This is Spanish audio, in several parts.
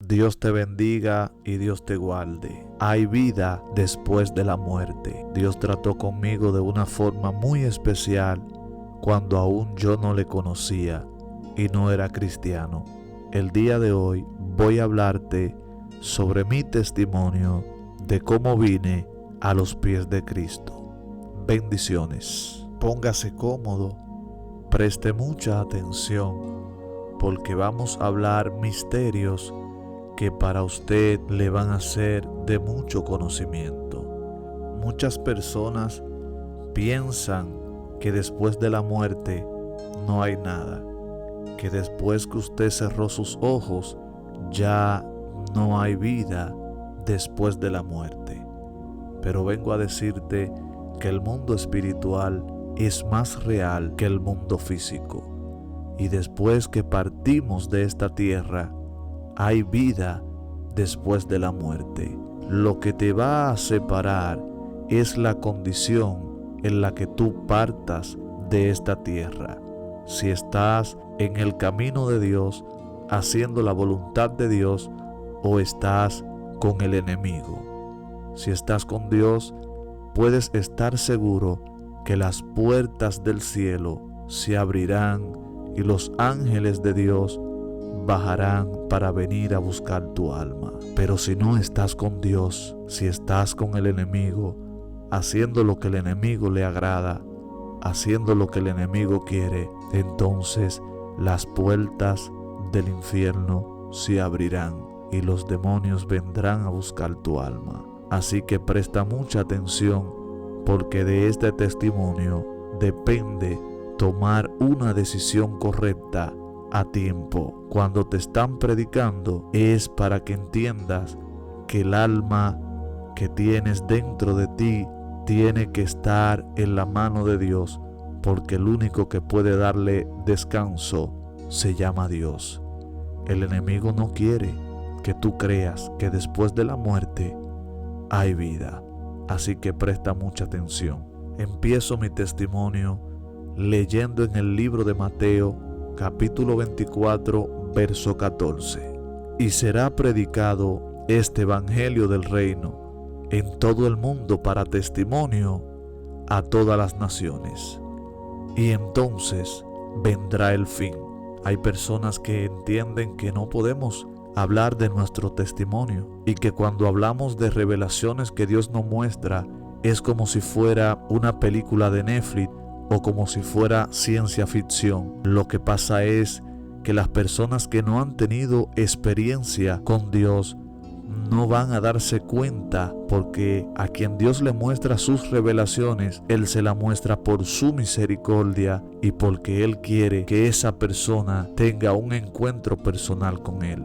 Dios te bendiga y Dios te guarde. Hay vida después de la muerte. Dios trató conmigo de una forma muy especial cuando aún yo no le conocía y no era cristiano. El día de hoy voy a hablarte sobre mi testimonio de cómo vine a los pies de Cristo. Bendiciones. Póngase cómodo, preste mucha atención, porque vamos a hablar misterios que para usted le van a ser de mucho conocimiento. Muchas personas piensan que después de la muerte no hay nada, que después que usted cerró sus ojos ya no hay vida después de la muerte. Pero vengo a decirte que el mundo espiritual es más real que el mundo físico, y después que partimos de esta tierra hay vida después de la muerte. Lo que te va a separar es la condición en la que tú partas de esta tierra. Si estás en el camino de Dios, haciendo la voluntad de Dios, o estás con el enemigo. Si estás con Dios, puedes estar seguro que las puertas del cielo se abrirán y los ángeles de Dios bajarán para venir a buscar tu alma. Pero si no estás con Dios, si estás con el enemigo, haciendo lo que el enemigo le agrada, haciendo lo que el enemigo quiere, entonces las puertas del infierno se abrirán y los demonios vendrán a buscar tu alma. Así que presta mucha atención, porque de este testimonio depende tomar una decisión correcta a tiempo. Cuando te están predicando es para que entiendas que el alma que tienes dentro de ti tiene que estar en la mano de Dios, porque el único que puede darle descanso se llama Dios. El enemigo no quiere que tú creas que después de la muerte hay vida. Así que presta mucha atención. Empiezo mi testimonio leyendo en el libro de Mateo, capítulo 24, verso 14. Y será predicado este evangelio del reino en todo el mundo para testimonio a todas las naciones. Y entonces vendrá el fin. Hay personas que entienden que no podemos hablar de nuestro testimonio y que cuando hablamos de revelaciones que Dios nos muestra es como si fuera una película de Netflix o como si fuera ciencia ficción. Lo que pasa es que las personas que no han tenido experiencia con Dios no van a darse cuenta, porque a quien Dios le muestra sus revelaciones, Él se la muestra por su misericordia y porque Él quiere que esa persona tenga un encuentro personal con Él.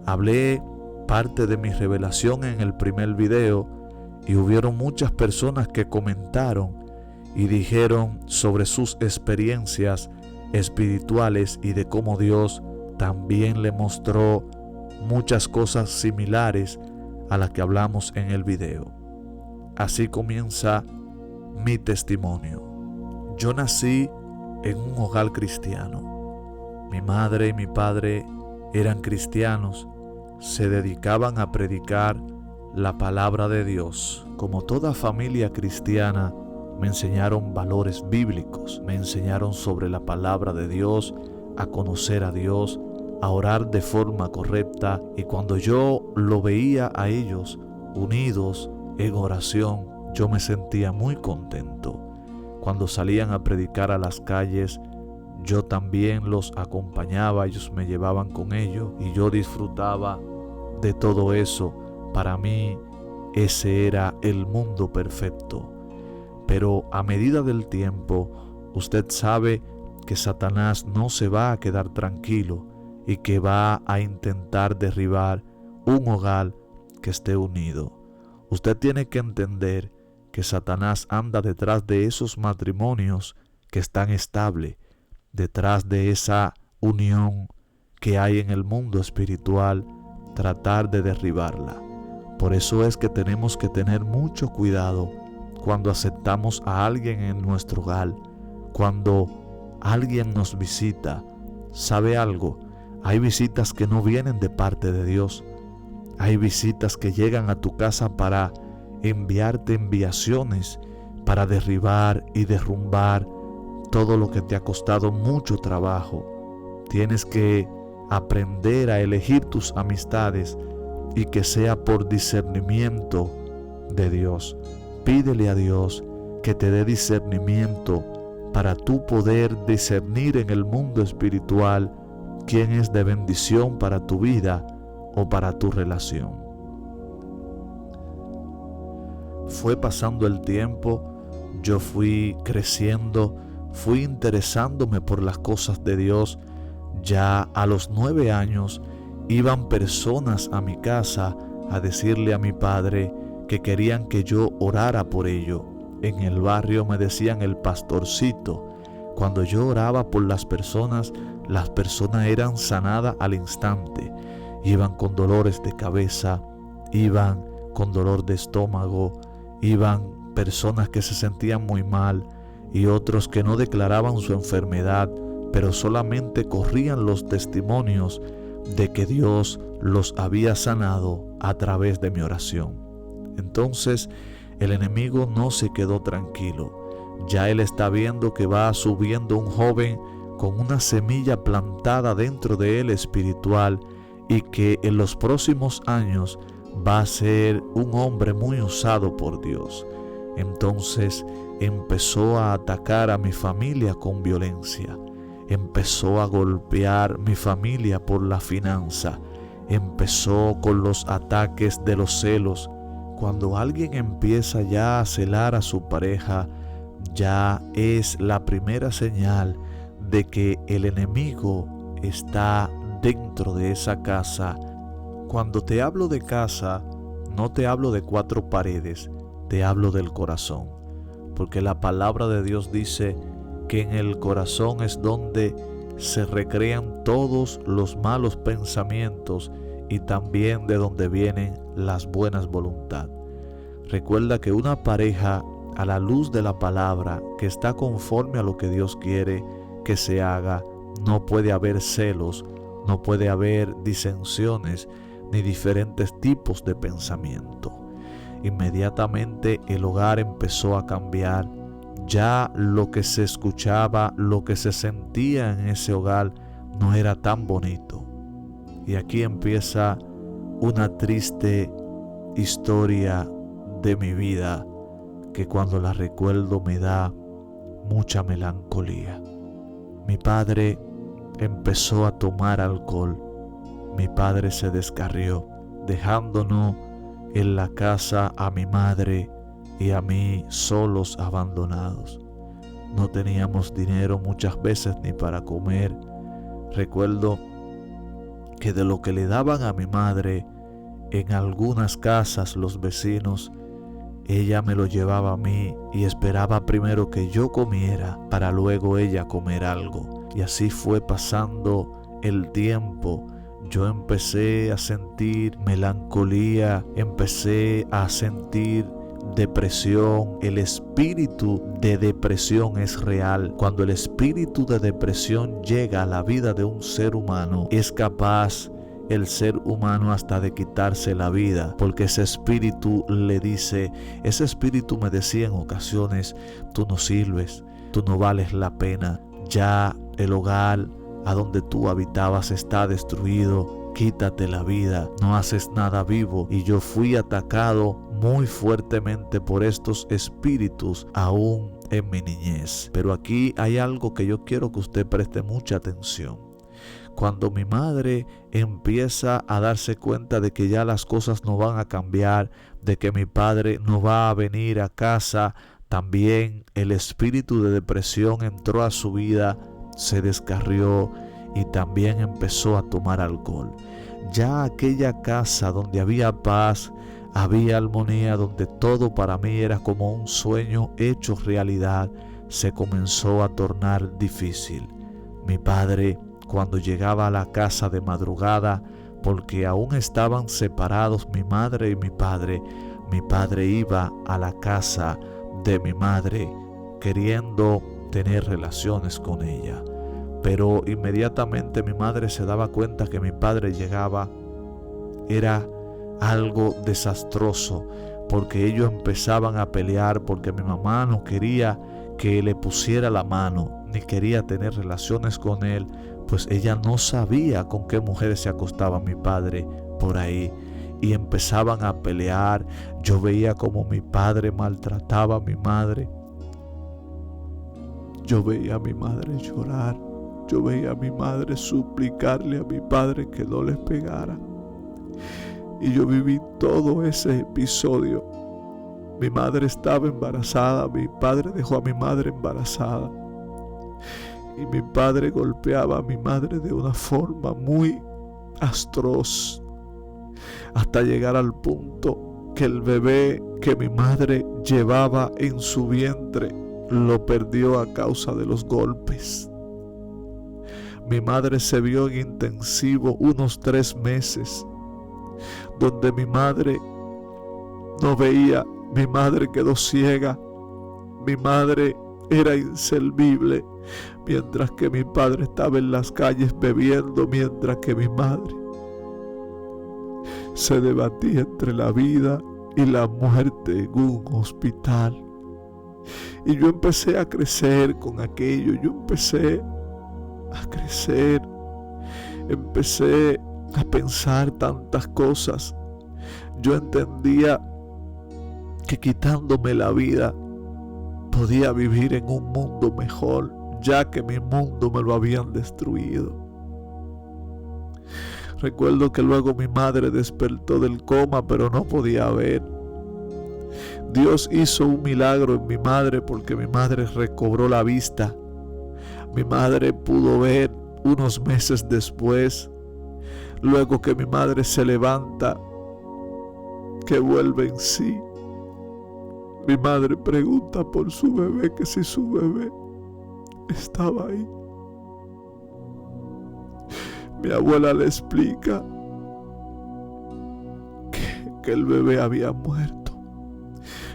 Hablé parte de mi revelación en el primer video y hubieron muchas personas que comentaron y dijeron sobre sus experiencias espirituales y de cómo Dios también le mostró muchas cosas similares a las que hablamos en el video. Así comienza mi testimonio. Yo nací en un hogar cristiano. Mi madre y mi padre eran cristianos, se dedicaban a predicar la palabra de Dios. Como toda familia cristiana, me enseñaron valores bíblicos, me enseñaron sobre la palabra de Dios, a conocer a Dios, a orar de forma correcta, y cuando yo lo veía a ellos unidos en oración, yo me sentía muy contento. Cuando salían a predicar a las calles, yo también los acompañaba, ellos me llevaban con ellos y yo disfrutaba de todo eso. Para mí ese era el mundo perfecto. Pero a medida del tiempo, usted sabe que Satanás no se va a quedar tranquilo y que va a intentar derribar un hogar que esté unido. Usted tiene que entender que Satanás anda detrás de esos matrimonios que están estables, detrás de esa unión que hay en el mundo espiritual, tratar de derribarla. Por eso es que tenemos que tener mucho cuidado cuando aceptamos a alguien en nuestro hogar, cuando alguien nos visita. ¿Sabe algo? Hay visitas que no vienen de parte de Dios. Hay visitas que llegan a tu casa para enviarte enviaciones, para derribar y derrumbar todo lo que te ha costado mucho trabajo. Tienes que aprender a elegir tus amistades y que sea por discernimiento de Dios. Pídele a Dios que te dé discernimiento para tú poder discernir en el mundo espiritual quién es de bendición para tu vida o para tu relación. Fue pasando el tiempo, yo fui creciendo, fui interesándome por las cosas de Dios. Ya a los 9 años iban personas a mi casa a decirle a mi padre que querían que yo orara por ello. En el barrio me decían el pastorcito. Cuando yo oraba por las personas eran sanadas al instante. Iban con dolores de cabeza, iban con dolor de estómago, iban personas que se sentían muy mal y otros que no declaraban su enfermedad, pero solamente corrían los testimonios de que Dios los había sanado a través de mi oración. Entonces el enemigo no se quedó tranquilo. Ya él está viendo que va subiendo un joven con una semilla plantada dentro de él espiritual y que en los próximos años va a ser un hombre muy usado por Dios. Entonces empezó a atacar a mi familia con violencia. Empezó a golpear mi familia por la finanza. Empezó con los ataques de los celos. Cuando alguien empieza ya a celar a su pareja, ya es la primera señal de que el enemigo está dentro de esa casa. Cuando te hablo de casa, no te hablo de 4 paredes, te hablo del corazón. Porque la palabra de Dios dice que en el corazón es donde se recrean todos los malos pensamientos y también de donde vienen las buenas voluntades. Recuerda que una pareja a la luz de la palabra que está conforme a lo que Dios quiere que se haga, no puede haber celos, no puede haber disensiones ni diferentes tipos de pensamiento. Inmediatamente el hogar empezó a cambiar. Ya lo que se escuchaba, lo que se sentía en ese hogar no era tan bonito. Y aquí empieza una triste historia de mi vida que cuando la recuerdo me da mucha melancolía. Mi padre empezó a tomar alcohol. Mi padre se descarrió, dejándonos en la casa a mi madre y a mí solos, abandonados. No teníamos dinero muchas veces ni para comer. Recuerdo que de lo que le daban a mi madre en algunas casas los vecinos, ella me lo llevaba a mí y esperaba primero que yo comiera para luego ella comer algo. Y así fue pasando el tiempo. Yo empecé a sentir melancolía, empecé a sentir depresión. El espíritu de depresión es real. Cuando el espíritu de depresión llega a la vida de un ser humano, es capaz el ser humano hasta de quitarse la vida, porque ese espíritu le dice, ese espíritu me decía en ocasiones, tú no sirves, tú no vales la pena, ya el hogar a donde tú habitabas está destruido, quítate la vida, no haces nada vivo. Y yo fui atacado muy fuertemente por estos espíritus aún en mi niñez. Pero aquí hay algo que yo quiero que usted preste mucha atención. Cuando mi madre empieza a darse cuenta de que ya las cosas no van a cambiar, de que mi padre no va a venir a casa, también el espíritu de depresión entró a su vida, se descarrió y también empezó a tomar alcohol. Ya aquella casa donde había paz, había armonía, donde todo para mí era como un sueño hecho realidad, se comenzó a tornar difícil. Mi padre, cuando llegaba a la casa de madrugada, porque aún estaban separados mi madre y mi padre iba a la casa de mi madre queriendo tener relaciones con ella. Pero inmediatamente mi madre se daba cuenta que mi padre llegaba. Era algo desastroso, porque ellos empezaban a pelear, porque mi mamá no quería que le pusiera la mano, ni quería tener relaciones con él, pues ella no sabía con qué mujeres se acostaba mi padre por ahí. Y empezaban a pelear. Yo veía como mi padre maltrataba a mi madre. Yo veía a mi madre llorar. Yo veía a mi madre suplicarle a mi padre que no les pegara. Y yo viví todo ese episodio. Mi madre estaba embarazada. Mi padre dejó a mi madre embarazada. Y mi padre golpeaba a mi madre de una forma muy atroz, hasta llegar al punto que el bebé que mi madre llevaba en su vientre lo perdió a causa de los golpes. Mi madre se vio en intensivo unos 3 meses, donde mi madre no veía, mi madre quedó ciega, mi madre era inservible, mientras que mi padre estaba en las calles bebiendo, mientras que mi madre se debatía entre la vida y la muerte en un hospital. Y yo empecé a crecer con aquello. Yo empecé a crecer. Empecé a pensar tantas cosas. Yo entendía que quitándome la vida podía vivir en un mundo mejor, ya que mi mundo me lo habían destruido. Recuerdo que luego mi madre despertó del coma, pero no podía ver. Dios hizo un milagro en mi madre, porque mi madre recobró la vista. Mi madre pudo ver unos meses después. Luego que mi madre se levanta, que vuelve en sí, mi madre pregunta por su bebé, que si su bebé estaba ahí. Mi abuela le explica que el bebé había muerto,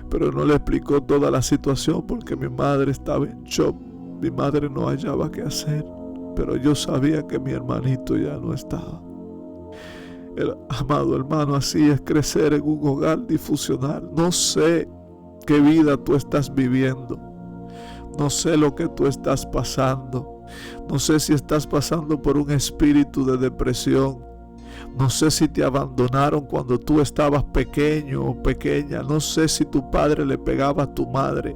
pero no le explicó toda la situación porque mi madre estaba en shock. Mi madre no hallaba qué hacer, pero yo sabía que mi hermanito ya no estaba. Amado hermano, así es crecer en un hogar disfuncional. No sé qué vida tú estás viviendo. No sé lo que tú estás pasando. No sé si estás pasando por un espíritu de depresión. No sé si te abandonaron cuando tú estabas pequeño o pequeña. No sé si tu padre le pegaba a tu madre.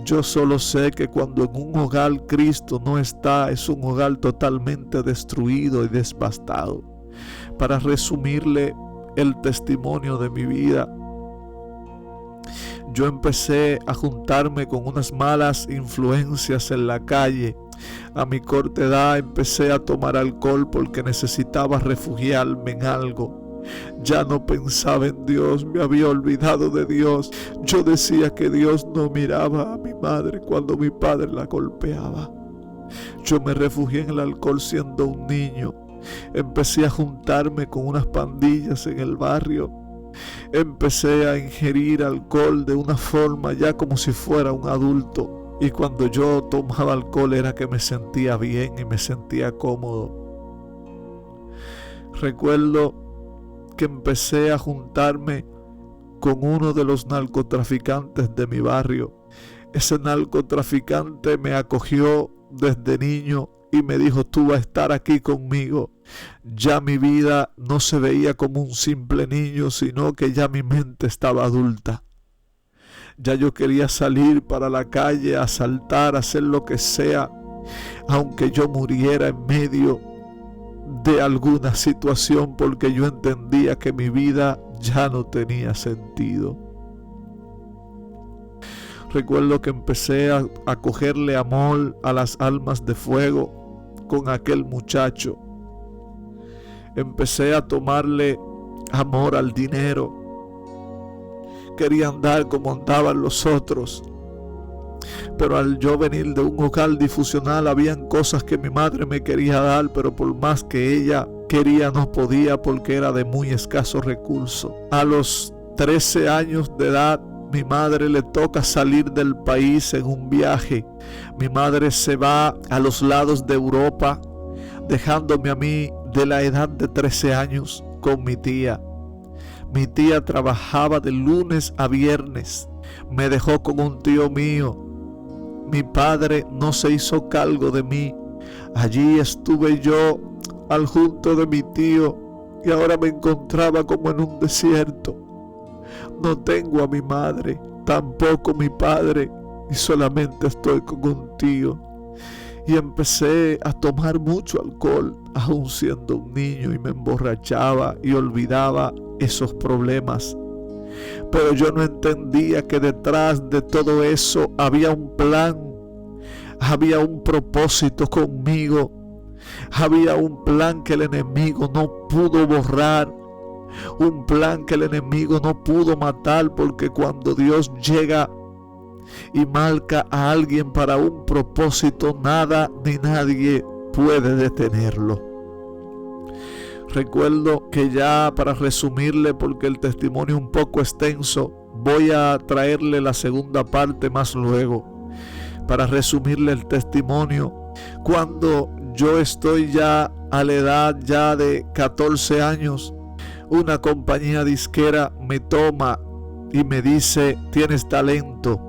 Yo solo sé que cuando en un hogar Cristo no está, es un hogar totalmente destruido y devastado. Para resumirle el testimonio de mi vida, yo empecé a juntarme con unas malas influencias en la calle. A mi corta edad empecé a tomar alcohol porque necesitaba refugiarme en algo. Ya no pensaba en Dios, me había olvidado de Dios. Yo decía que Dios no miraba a mi madre cuando mi padre la golpeaba. Yo me refugié en el alcohol siendo un niño. Empecé a juntarme con unas pandillas en el barrio. Empecé a ingerir alcohol de una forma ya como si fuera un adulto. Y cuando yo tomaba alcohol era que me sentía bien y me sentía cómodo. Recuerdo que empecé a juntarme con uno de los narcotraficantes de mi barrio. Ese narcotraficante me acogió desde niño y me dijo: tú vas a estar aquí conmigo. Ya mi vida no se veía como un simple niño, sino que ya mi mente estaba adulta. Ya yo quería salir para la calle, a asaltar, a hacer lo que sea, aunque yo muriera en medio de alguna situación, porque yo entendía que mi vida ya no tenía sentido. Recuerdo que empecé a cogerle amor a las almas de fuego con aquel muchacho. Empecé a tomarle amor al dinero. Quería andar como andaban los otros. Pero al yo venir de un hogar disfuncional, habían cosas que mi madre me quería dar, pero por más que ella quería no podía porque era de muy escasos recursos. A los 13 años de edad Mi madre le toca salir del país en un viaje. Mi madre se va a los lados de Europa, dejándome a mí de la edad de 13 años con mi tía. Mi tía trabajaba de lunes a viernes. Me dejó con un tío mío. Mi padre no se hizo cargo de mí. Allí estuve yo al junto de mi tío y ahora me encontraba como en un desierto. No tengo a mi madre, tampoco mi padre, y solamente estoy con un tío. Y empecé a tomar mucho alcohol, aún siendo un niño, y me emborrachaba y olvidaba esos problemas. Pero yo no entendía que detrás de todo eso había un plan, había un propósito conmigo, había un plan que el enemigo no pudo borrar. Un plan que el enemigo no pudo matar, porque cuando Dios llega y marca a alguien para un propósito, nada ni nadie puede detenerlo. Recuerdo que ya, para resumirle, porque el testimonio es un poco extenso, voy a traerle la segunda parte más luego. Para resumirle el testimonio, cuando yo estoy ya a la edad ya de 14 años, una compañía disquera me toma y me dice: tienes talento.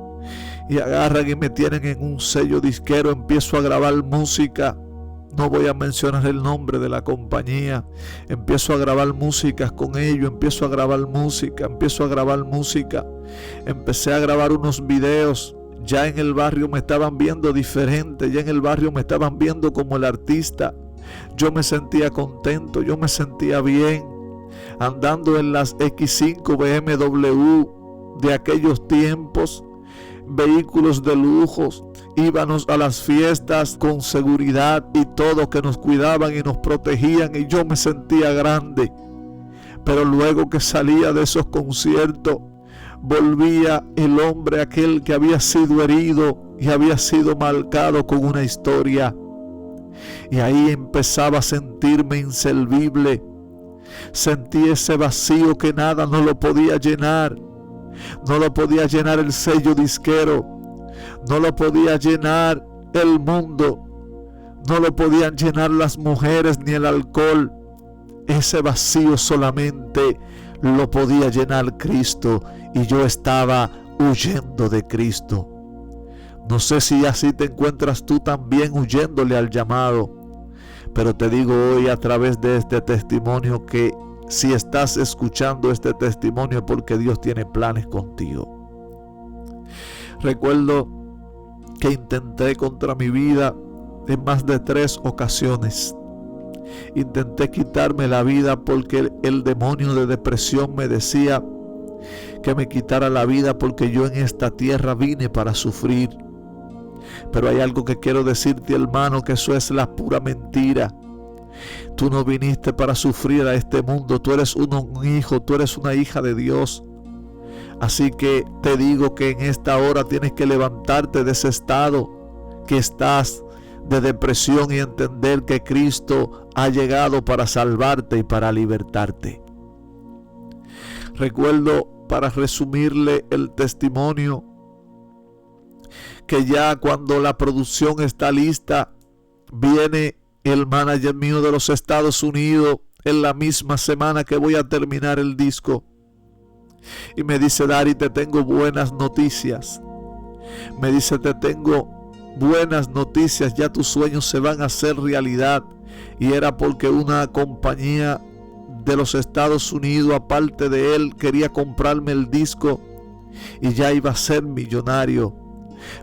Y agarran y me tienen en un sello disquero. Empiezo a grabar música. No voy a mencionar el nombre de la compañía. Empiezo a grabar músicas con ellos. Empiezo a grabar música. Empecé a grabar unos videos. Ya en el barrio me estaban viendo diferente. Ya en el barrio me estaban viendo como el artista. Yo me sentía contento. Yo me sentía bien. Andando en las X5 BMW de aquellos tiempos, vehículos de lujos, íbamos a las fiestas con seguridad y todo, que nos cuidaban y nos protegían, y yo me sentía grande. Pero luego que salía de esos conciertos, volvía el hombre aquel que había sido herido y había sido marcado con una historia, y ahí empezaba a sentirme inservible. Sentí ese vacío que nada no lo podía llenar. No lo podía llenar el sello disquero. No lo podía llenar el mundo. No lo podían llenar las mujeres ni el alcohol. Ese vacío solamente lo podía llenar Cristo. Y yo estaba huyendo de Cristo. No sé si así te encuentras tú también, huyéndole al llamado. Pero te digo hoy, a través de este testimonio, que si estás escuchando este testimonio, porque Dios tiene planes contigo. Recuerdo que intenté contra mi vida en más de 3 ocasiones. Intenté quitarme la vida porque el demonio de depresión me decía que me quitara la vida, porque yo en esta tierra vine para sufrir. Pero hay algo que quiero decirte, hermano, que eso es la pura mentira. Tú no viniste para sufrir a este mundo. Tú eres un hijo, tú eres una hija de Dios. Así que te digo que en esta hora tienes que levantarte de ese estado que estás de depresión y entender que Cristo ha llegado para salvarte y para libertarte. Recuerdo, para resumirle el testimonio, que ya cuando la producción está lista, viene el manager mío de los Estados Unidos en la misma semana que voy a terminar el disco, y me dice: Dari, te tengo buenas noticias. Me dice: te tengo buenas noticias, ya tus sueños se van a hacer realidad. Y era porque una compañía de los Estados Unidos, aparte de él, quería comprarme el disco y ya iba a ser millonario.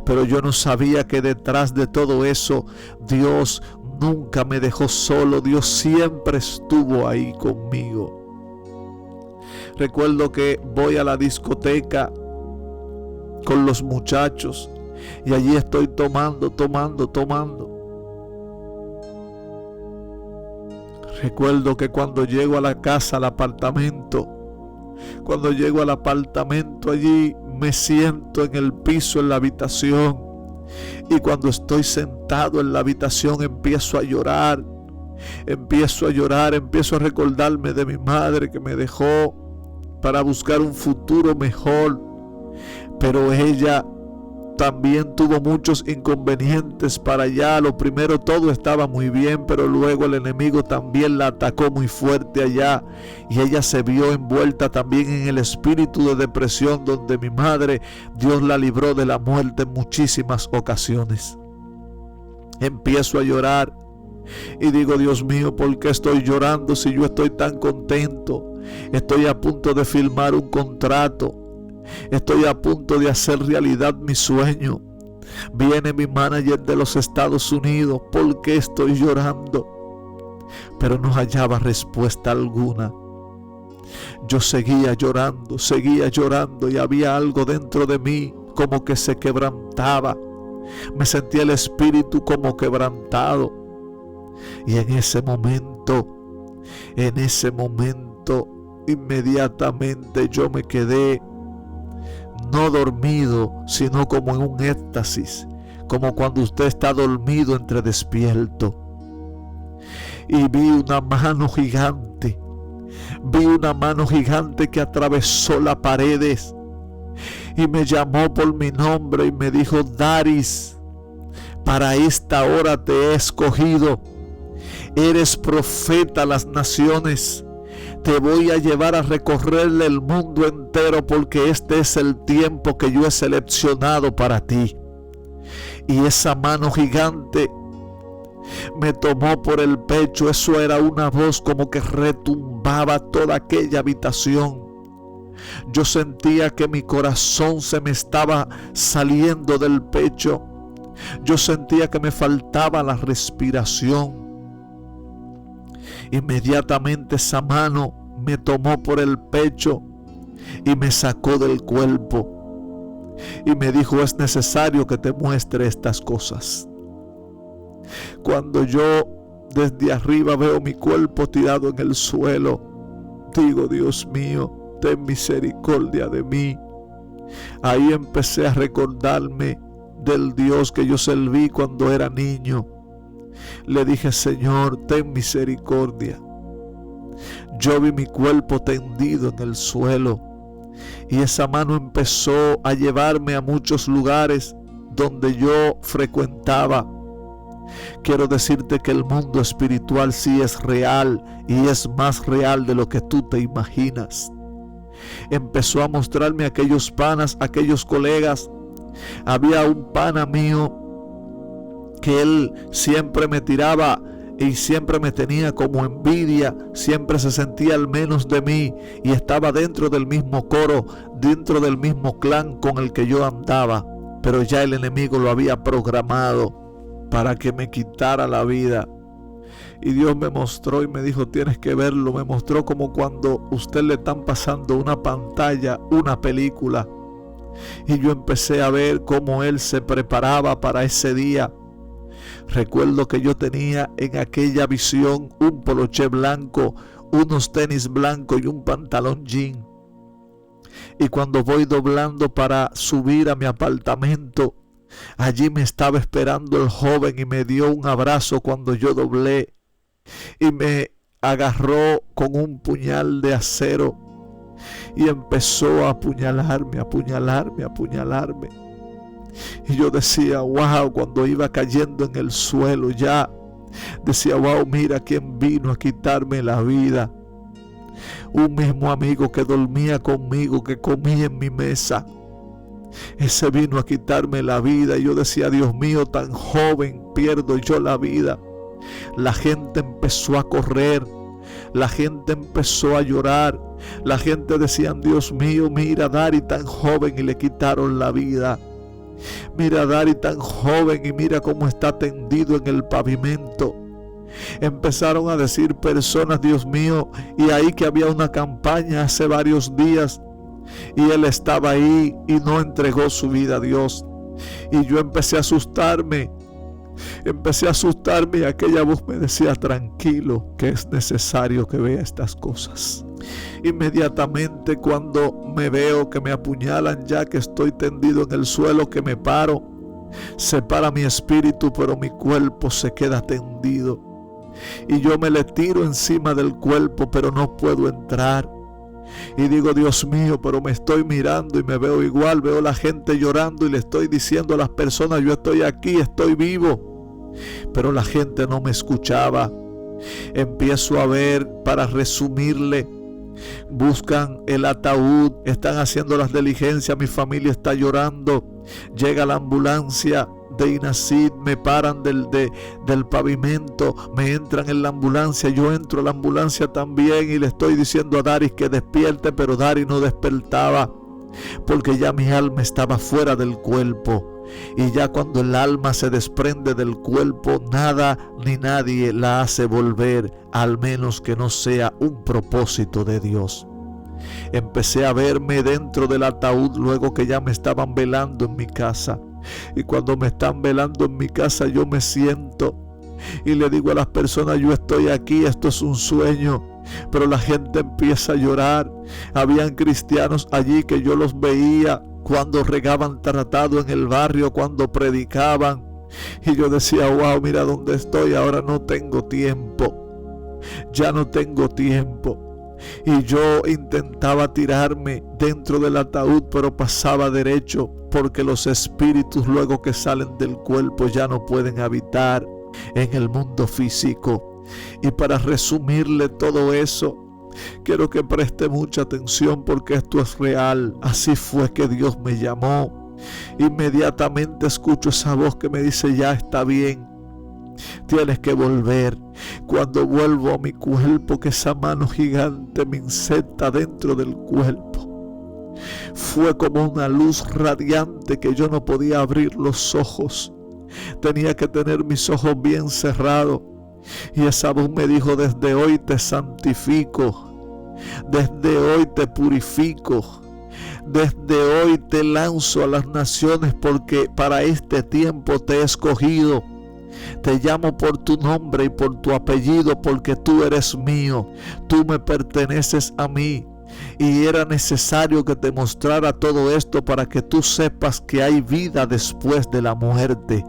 Pero yo no sabía que detrás de todo eso, Dios nunca me dejó solo. Dios siempre estuvo ahí conmigo. Recuerdo que voy a la discoteca con los muchachos y allí estoy tomando. Recuerdo que cuando llego a la casa, al apartamento, allí me siento en el piso en la habitación, y cuando estoy sentado en la habitación empiezo a llorar, empiezo a recordarme de mi madre que me dejó para buscar un futuro mejor. pero ella también tuvo muchos inconvenientes para allá. Lo primero, todo estaba muy bien, pero luego el enemigo también la atacó muy fuerte allá y ella se vio envuelta también en el espíritu de depresión, donde mi madre, Dios la libró de la muerte en muchísimas ocasiones. Empiezo a llorar y digo, Dios mío, ¿por qué estoy llorando si yo estoy tan contento? Estoy a punto de firmar un contrato. Estoy a punto de hacer realidad mi sueño. Viene mi manager de los Estados Unidos. ¿Por qué estoy llorando? Pero no hallaba respuesta alguna. Yo seguía llorando y había algo dentro de mí como que se quebrantaba. Me sentía el espíritu como quebrantado. Y en ese momento, inmediatamente yo me quedé no dormido, sino como en un éxtasis, como cuando usted está dormido entre despierto. Y vi una mano gigante que atravesó las paredes y me llamó por mi nombre y me dijo, Daris, para esta hora te he escogido. Eres profeta a las naciones. Te voy a llevar a recorrerle el mundo entero, porque este es el tiempo que yo he seleccionado para ti. Y esa mano gigante me tomó por el pecho. Eso era una voz como que retumbaba toda aquella habitación. Yo sentía que mi corazón se me estaba saliendo del pecho. Yo sentía que me faltaba la respiración. Inmediatamente esa mano me tomó por el pecho y me sacó del cuerpo y me dijo, es necesario que te muestre estas cosas. Cuando yo desde arriba veo mi cuerpo tirado en el suelo, digo, Dios mío, ten misericordia de mí. Ahí empecé a recordarme del Dios que yo serví cuando era niño. Le dije, Señor, ten misericordia. Yo vi mi cuerpo tendido en el suelo y esa mano empezó a llevarme a muchos lugares donde yo frecuentaba. Quiero decirte que el mundo espiritual sí es real y es más real de lo que tú te imaginas. Empezó a mostrarme aquellos panas, aquellos colegas. Había un pana mío que él siempre me tiraba y siempre me tenía como envidia, siempre se sentía al menos de mí y estaba dentro del mismo coro, dentro del mismo clan con el que yo andaba, pero ya el enemigo lo había programado para que me quitara la vida. Y Dios me mostró y me dijo, tienes que verlo. Me mostró como cuando usted le están pasando una pantalla, una película, y yo empecé a ver cómo él se preparaba para ese día. Recuerdo que yo tenía en aquella visión un poloché blanco, unos tenis blancos y un pantalón jean. Y cuando voy doblando para subir a mi apartamento, allí me estaba esperando el joven y me dio un abrazo cuando yo doblé. Y me agarró con un puñal de acero y empezó a apuñalarme. Y yo decía, wow, cuando iba cayendo en el suelo ya, decía, wow, mira quién vino a quitarme la vida. Un mismo amigo que dormía conmigo, que comía en mi mesa, ese vino a quitarme la vida. Y yo decía, Dios mío, tan joven pierdo yo la vida. La gente empezó a correr, la gente empezó a llorar, la gente decía, Dios mío, mira a Dari tan joven y le quitaron la vida. Mira a Dari tan joven y mira cómo está tendido en el pavimento. Empezaron a decir personas, Dios mío, y ahí que había una campaña hace varios días y él estaba ahí y no entregó su vida a Dios. Y yo empecé a asustarme y aquella voz me decía, tranquilo, que es necesario que vea estas cosas. Inmediatamente cuando me veo que me apuñalan, ya que estoy tendido en el suelo, que me paro, se para mi espíritu, pero mi cuerpo se queda tendido. Y yo me le tiro encima del cuerpo, pero no puedo entrar. Y digo, Dios mío, pero me estoy mirando y me veo igual, veo a la gente llorando y le estoy diciendo a las personas, yo estoy aquí, estoy vivo. Pero la gente no me escuchaba. Empiezo a ver, para resumirle, buscan el ataúd, están haciendo las diligencias, mi familia está llorando, llega la ambulancia de INACID, me paran del pavimento, me entran en la ambulancia, yo entro a la ambulancia también y le estoy diciendo a Daris que despierte, pero Daris no despertaba porque ya mi alma estaba fuera del cuerpo. Y ya cuando el alma se desprende del cuerpo, nada ni nadie la hace volver, al menos que no sea un propósito de Dios. Empecé a verme dentro del ataúd luego que ya me estaban velando en mi casa. Y cuando me están velando en mi casa, yo me siento y le digo a las personas, yo estoy aquí, esto es un sueño. Pero la gente empieza a llorar. Habían cristianos allí que yo los veía cuando regaban tratado en el barrio, cuando predicaban. Y yo decía, wow, mira dónde estoy, ahora no tengo tiempo. Ya no tengo tiempo. Y yo intentaba tirarme dentro del ataúd, pero pasaba derecho, porque los espíritus luego que salen del cuerpo ya no pueden habitar en el mundo físico. Y para resumirle todo eso, quiero que preste mucha atención porque esto es real. Así fue que Dios me llamó. Inmediatamente escucho esa voz que me dice, ya está bien, tienes que volver. Cuando vuelvo a mi cuerpo, que esa mano gigante me inserta dentro del cuerpo, fue como una luz radiante que yo no podía abrir los ojos. Tenía que tener mis ojos bien cerrados. Y esa voz me dijo, desde hoy te santifico, desde hoy te purifico, desde hoy te lanzo a las naciones, porque para este tiempo te he escogido. Te llamo por tu nombre y por tu apellido, porque tú eres mío, tú me perteneces a mí. Y era necesario que te mostrara todo esto para que tú sepas que hay vida después de la muerte.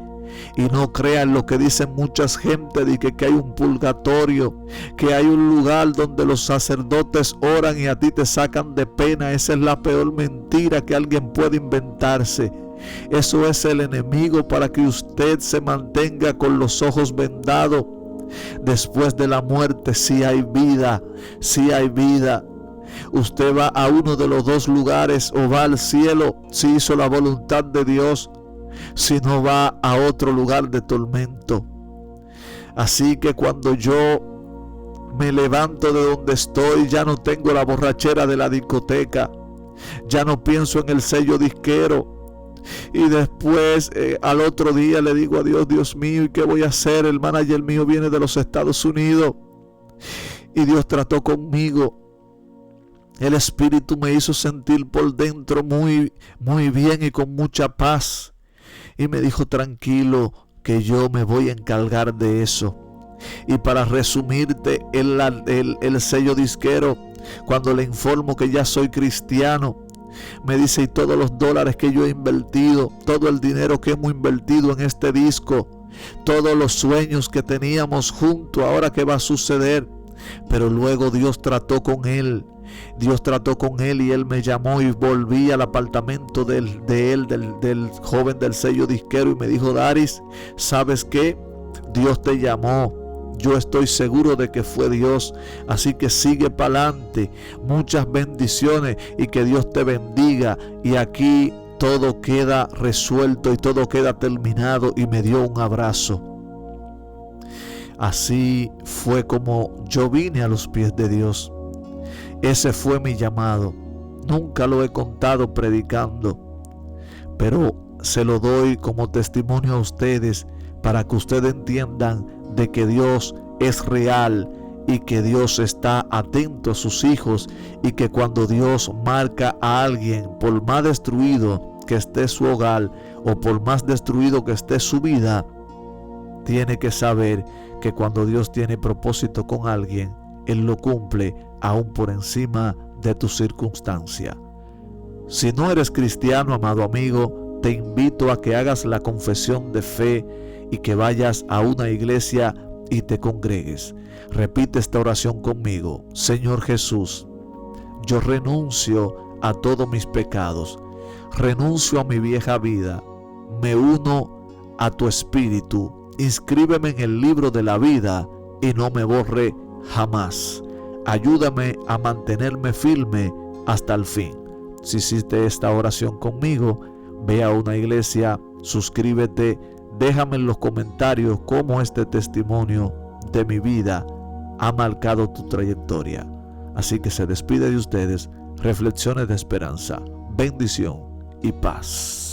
Y no crean lo que dicen muchas gente de que hay un purgatorio, que hay un lugar donde los sacerdotes oran y a ti te sacan de pena. Esa es la peor mentira que alguien puede inventarse. Eso es el enemigo para que usted se mantenga con los ojos vendados. Después de la muerte sí hay vida, sí hay vida. Usted va a uno de los dos lugares, o va al cielo si hizo la voluntad de Dios, si no va a otro lugar de tormento. Así que cuando yo me levanto de donde estoy, ya no tengo la borrachera de la discoteca, ya no pienso en el sello disquero. Y después al otro día le digo a Dios, Dios mío, ¿y qué voy a hacer? El manager mío viene de los Estados Unidos. Y Dios trató conmigo. El Espíritu me hizo sentir por dentro muy, muy bien y con mucha paz. Y me dijo, tranquilo, que yo me voy a encargar de eso. Y para resumirte, el sello disquero, cuando le informo que ya soy cristiano, me dice, y todos los dólares que yo he invertido, todo el dinero que hemos invertido en este disco, todos los sueños que teníamos juntos, ahora qué va a suceder. Pero luego Dios trató con él. Dios trató con él y él me llamó, y volví al apartamento del joven del sello disquero, y me dijo, Daris, ¿sabes qué? Dios te llamó. Yo estoy seguro de que fue Dios, así que sigue para adelante. Muchas bendiciones y que Dios te bendiga. Y aquí todo queda resuelto y todo queda terminado. Y me dio un abrazo. Así fue como yo vine a los pies de Dios. Ese fue mi llamado. Nunca lo he contado predicando, pero se lo doy como testimonio a ustedes para que ustedes entiendan de que Dios es real y que Dios está atento a sus hijos, y que cuando Dios marca a alguien, por más destruido que esté su hogar o por más destruido que esté su vida, tiene que saber que cuando Dios tiene propósito con alguien, Él lo cumple aún por encima de tu circunstancia. Si no eres cristiano, amado amigo, te invito a que hagas la confesión de fe y que vayas a una iglesia y te congregues. Repite esta oración conmigo. Señor Jesús, yo renuncio a todos mis pecados, renuncio a mi vieja vida, me uno a tu espíritu, inscríbeme en el libro de la vida y no me borre jamás. Ayúdame a mantenerme firme hasta el fin. Si hiciste esta oración conmigo, ve a una iglesia, suscríbete, déjame en los comentarios cómo este testimonio de mi vida ha marcado tu trayectoria. Así que se despide de ustedes Reflexiones de Esperanza, bendición y paz.